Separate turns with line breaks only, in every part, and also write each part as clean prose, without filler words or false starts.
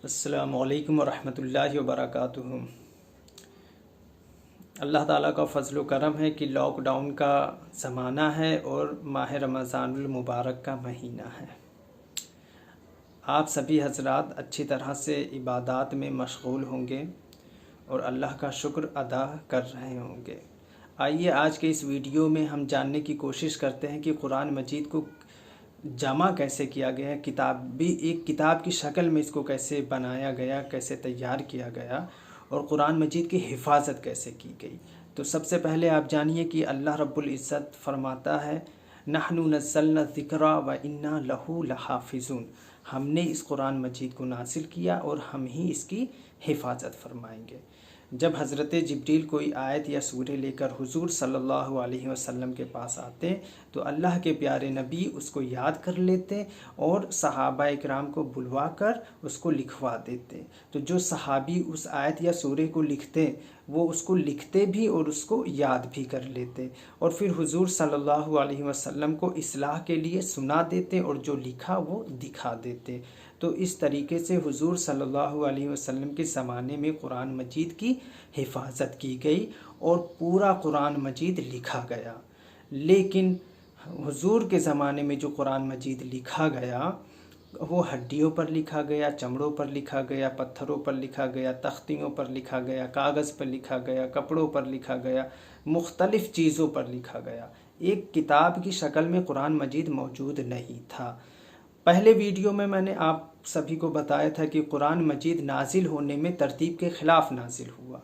अस्सलामुअलैकुम वरहमतुल्लाहि वबरकातुहू। अल्लाह ताला का फ़ज़्ल व करम है कि लॉकडाउन का ज़माना है और माह रमज़ानुल मुबारक का महीना है। आप सभी हज़रात अच्छी तरह से इबादत में मशगूल होंगे और अल्लाह का शुक्र अदा कर रहे होंगे। आइए आज के इस वीडियो में हम जानने की कोशिश करते हैं कि कुरान मजीद को जमा कैसे किया गया, एक किताब की शक्ल में इसको कैसे बनाया गया, कैसे तैयार किया गया और कुरान मजीद की हिफाजत कैसे की गई। तो सबसे पहले आप जानिए कि अल्लाह रब्बुल इज़्ज़त फरमाता है, नहनु नज़्ज़लना ज़िक्रा व इन्ना लहू लहाफ़िज़ून। हमने इस कुरान मजीद को नासिल किया और हम ही इसकी हिफाजत फरमाएंगे। जब हज़रत जिब्रील कोई आयत या सूरे लेकर हुजूर सल्लल्लाहु अलैहि वसल्लम के पास आते तो अल्लाह के प्यारे नबी उसको याद कर लेते और सहाबा इकराम को बुलवा कर उसको लिखवा देते। तो जो सहाबी उस आयत या सूरे को लिखते वो उसको लिखते भी और उसको याद भी कर लेते और फिर हुजूर सल्लल्लाहु अलैहि वसल्लम को इस्लाह के लिए सुना देते और जो लिखा वो दिखा देते। तो इस तरीके से हुजूर सल्लल्लाहु अलैहि वसल्लम के ज़माने में कुरान मजीद की हिफाजत की गई और पूरा कुरान मजीद लिखा गया। लेकिन हुजूर के ज़माने में जो कुरान मजीद लिखा गया वो हड्डियों पर लिखा गया, चमड़ों पर लिखा गया, पत्थरों पर लिखा गया, तख्तियों पर लिखा गया, कागज़ पर लिखा गया, कपड़ों पर लिखा गया, मुख्तलिफ़ चीज़ों पर लिखा गया। एक किताब की शक्ल में कुरान मजीद मौजूद नहीं था। पहले वीडियो में मैंने आप सभी को बताया था कि कुरान मजीद नाजिल होने में तरतीब के ख़िलाफ़ नाजिल हुआ।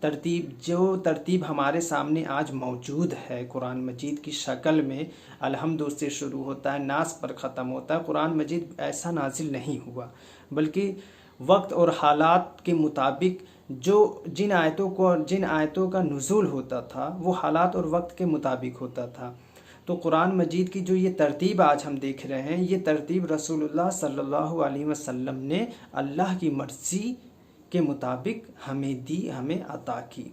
तरतीब हमारे सामने आज मौजूद है कुरान मजीद की शक्ल में, अलहम्दु से शुरू होता है, नास पर ख़त्म होता है। कुरान मजीद ऐसा नाजिल नहीं हुआ, बल्कि वक्त और हालात के मुताबिक जिन आयतों का नुज़ूल होता था वो हालात और वक्त के मुताबिक होता था। तो कुरान मजीद की जो ये तरतीब आज हम देख रहे हैं, ये तरतीब रसूलुल्लाह सल्लल्लाहु अलैहि वसल्लम ने अल्लाह की मर्ज़ी के मुताबिक हमें दी, हमें अता की।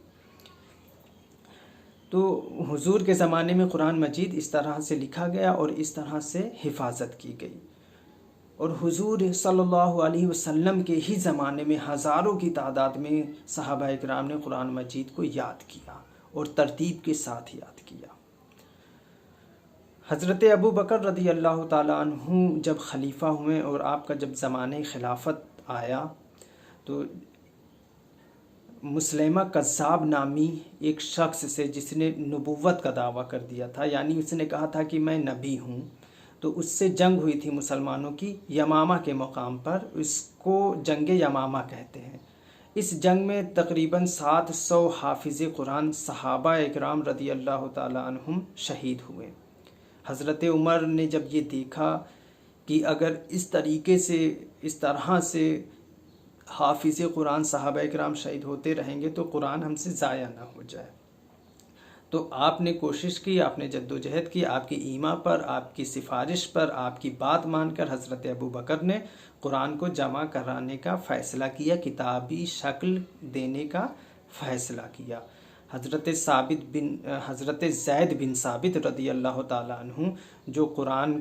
तो हुजूर के ज़माने में कुरान मजीद इस तरह से लिखा गया और इस तरह से हिफाजत की गई और हुजूर सल्लल्लाहु अलैहि वसल्लम के ही ज़माने में हज़ारों की तादाद में सहाबा इकराम ने कुरान मजीद को याद किया और तरतीब के साथ याद किया। हज़रत अबू बकर रदी अल्लाह ताला अन्हु जब खलीफा हुए और आपका जब ज़माने खिलाफत आया तो मुसलमा कज़्ज़ाब नामी एक शख्स से, जिसने नबुव्वत का दावा कर दिया था, यानी उसने कहा था कि मैं नबी हूँ, तो उससे जंग हुई थी मुसलमानों की यमामा के मुकाम पर। इसको जंग यमामा कहते हैं। इस जंग में तकरीबन 700 हाफिज़ कुरान सहाबा इकराम रदी अल्लाह ताला अन्हुम शहीद हुए। हज़रत उमर ने जब ये देखा कि अगर इस तरह से हाफिज़ कुरान सहाबा इकराम शहीद होते रहेंगे तो कुरान हमसे ज़ाया ना हो जाए, तो आपने कोशिश की, आपने जद्दोजहद की, आपकी ईमा पर, आपकी सिफारिश पर, आपकी बात मानकर हज़रत अबू बकर ने कुरान को जमा कराने का फ़ैसला किया, किताबी शक्ल देने का फ़ैसला किया। हज़रत ज़ैद बिन साबित रदी अल्लाह ताला अन्हु, जो कुरान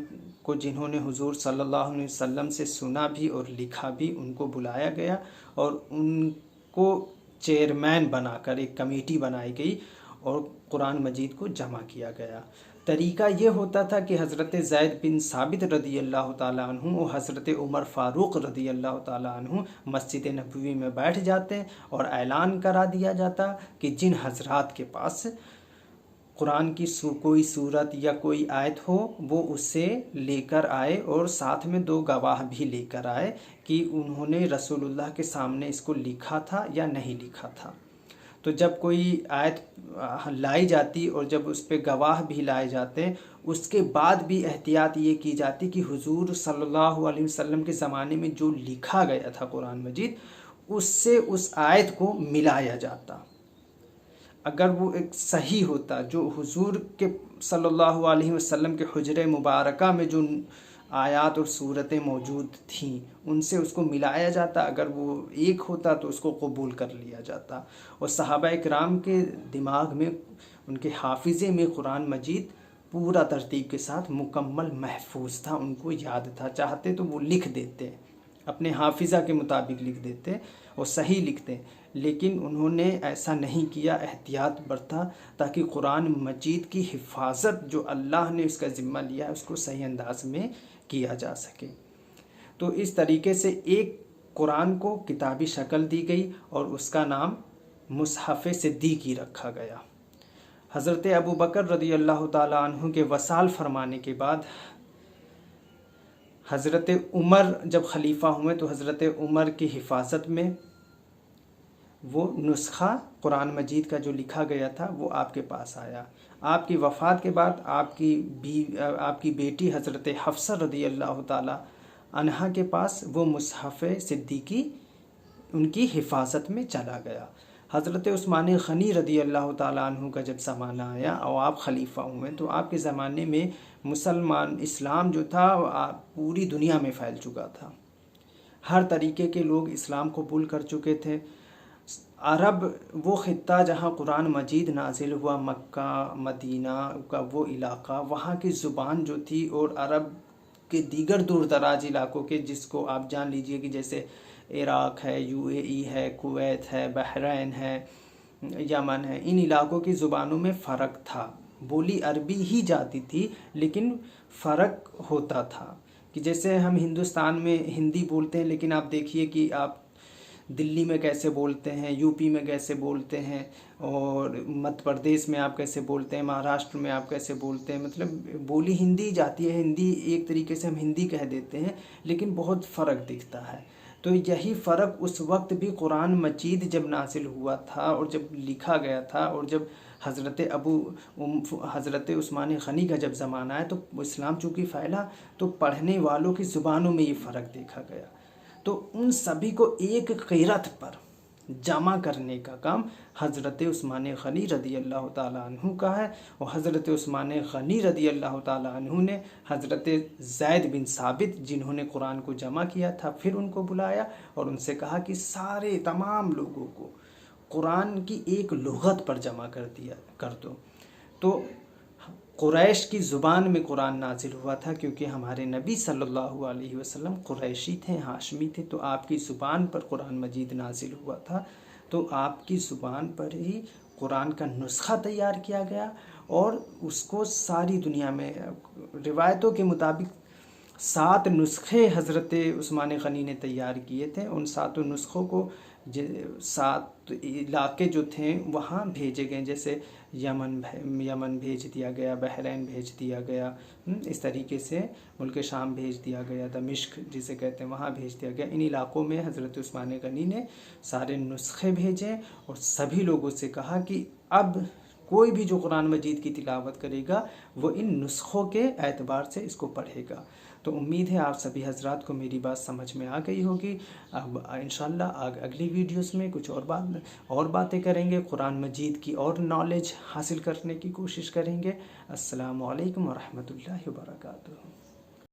को जिन्होंने हुजूर सल्लल्लाहु अलैहि वसल्लम से सुना भी और लिखा भी, उनको बुलाया गया और उनको चेयरमैन बनाकर एक कमेटी बनाई गई और कुरान मजीद को जमा किया गया। तरीका ये होता था कि हज़रत ज़ैद बिन साबित रदी अल्लाह ताला अन्हु और हज़रत उमर फ़ारूक रदी अल्लाह ताला अन्हु मस्जिद नबवी में बैठ जाते और ऐलान करा दिया जाता कि जिन हज़रात के पास कुरान की कोई सूरत या कोई आयत हो वो उससे लेकर आए और साथ में 2 गवाह भी लेकर आए कि उन्होंने रसूलुल्लाह के सामने इसको लिखा था या नहीं लिखा था। तो जब कोई आयत लाई जाती और जब उस पर गवाह भी लाए जाते, उसके बाद भी एहतियात ये की जाती कि हुजूर सल्लल्लाहु अलैहि वसल्लम के ज़माने में जो लिखा गया था कुरान मजीद, उससे उस आयत को मिलाया जाता। अगर वो एक सही होता, जो हुजूर के सल्लल्लाहु अलैहि वसल्लम के हुजरे मुबारका में जो आयात और सूरतें मौजूद थीं, उनसे उसको मिलाया जाता। अगर वो एक होता तो उसको कबूल कर लिया जाता। और सहाबा इकराम के दिमाग में, उनके हाफिज़े में कुरान मजीद पूरा तरतीब के साथ मुकम्मल महफूज था, उनको याद था, चाहते तो वो लिख देते अपने हाफिज़ा के मुताबिक लिख देते और सही लिखते, लेकिन उन्होंने ऐसा नहीं किया, एहतियात बरता ताकि कुरान मजीद की हिफाजत जो अल्लाह ने उसका ज़िम्मा लिया है उसको सही अंदाज में किया जा सके। तो इस तरीके से एक कुरान को किताबी शक्ल दी गई और उसका नाम मुसहफ़ सिद्दीकी रखा गया। हज़रत अबू बकर रज़ी अल्लाह ताला अन्हु के वसाल फरमाने के बाद हज़रत उमर जब खलीफा हुए तो हज़रत उमर की हिफाजत में वो नुस्खा कुरान मजीद का जो लिखा गया था वो आपके पास आया। आपकी वफ़ात के बाद आपकी बेटी हज़रत हफ्सा रज़ी अल्लाह ताला अन्हा के पास वो मुसहफ़ सिद्दीकी उनकी हिफाजत में चला गया। हज़रत उस्मान ग़नी रज़ी अल्लाह ताला अन्हु का जब ज़माना आया और आप खलीफा हुए तो आपके ज़माने में मुसलमान इस्लाम जो था पूरी दुनिया में फैल चुका था। हर तरीके के लोग इस्लाम कबूल कर चुके थे। अरब वो ख़ित्ता जहाँ कुरान मजीद नाजिल हुआ, मक्का मदीना का वो इलाक़ा, वहाँ की ज़ुबान जो थी और अरब के दीगर दूर दराज इलाक़ों के, जिसको आप जान लीजिए कि जैसे इराक़ है, यूएई है, कुवैत है, बहरैन है, यमन है, इन इलाक़ों की ज़ुबानों में फ़र्क था। बोली अरबी ही जाती थी लेकिन फ़र्क होता था कि जैसे हम हिंदुस्तान में हिंदी बोलते हैं, लेकिन आप देखिए कि आप दिल्ली में कैसे बोलते हैं, यूपी में कैसे बोलते हैं, और मध्य प्रदेश में आप कैसे बोलते हैं, महाराष्ट्र में आप कैसे बोलते हैं। मतलब बोली हिंदी जाती है, हिंदी एक तरीके से हम हिंदी कह देते हैं, लेकिन बहुत फ़र्क दिखता है। तो यही फ़र्क उस वक्त भी कुरान मजीद जब नाजिल हुआ था और जब लिखा गया था, और जब हज़रत उस्मान ग़नी का जब ज़माना है तो इस्लाम चूँकि फैला तो पढ़ने वालों की ज़ुबानों में ये फ़र्क देखा गया। तो उन सभी को एक क़ीरत पर जमा करने का काम हज़रत उस्मान ग़नी रज़ी अल्लाह ताला अन्हु का है। और हज़रत उस्मान ग़नी रज़ी अल्लाह ताला अन्हु ने हज़रत ज़ैद बिन साबित जिन्होंने कुरान को जमा किया था, फिर उनको बुलाया और उनसे कहा कि सारे तमाम लोगों को कुरान की एक लुग़त पर जमा कर दो। तो कुरैश की ज़ुबान में कुरान नाजिल हुआ था, क्योंकि हमारे नबी सल्लल्लाहु अलैहि वसल्लम कुरैशी थे, हाशमी थे, तो आपकी ज़ुबान पर कुरान मजीद नाजिल हुआ था। तो आपकी ज़ुबान पर ही कुरान का नुस्खा तैयार किया गया और उसको सारी दुनिया में, रिवायतों के मुताबिक 7 नुस्खे हज़रत उस्मान ग़नी ने तैयार किए थे। उन 7 नुस्खों को 7 इलाके जो थे वहाँ भेजे गए, जैसे यमन भेज दिया गया, बहरैन भेज दिया गया, इस तरीके से मुल्क शाम भेज दिया गया, दमिश्क जिसे कहते हैं वहाँ भेज दिया गया। इन इलाक़ों में हज़रत उस्मान ग़नी ने सारे नुस्खे भेजे और सभी लोगों से कहा कि अब कोई भी जो कुरान मजीद की तिलावत करेगा वो इन नुस्खों के एतबार से इसको पढ़ेगा। तो उम्मीद है आप सभी हजरात को मेरी बात समझ में आ गई होगी। अब इंशाअल्लाह अगली वीडियोस में कुछ और बातें करेंगे, कुरान मजीद की और नॉलेज हासिल करने की कोशिश करेंगे। अस्सलामु अलैकुम व रहमतुल्लाहि व बरकातुहू।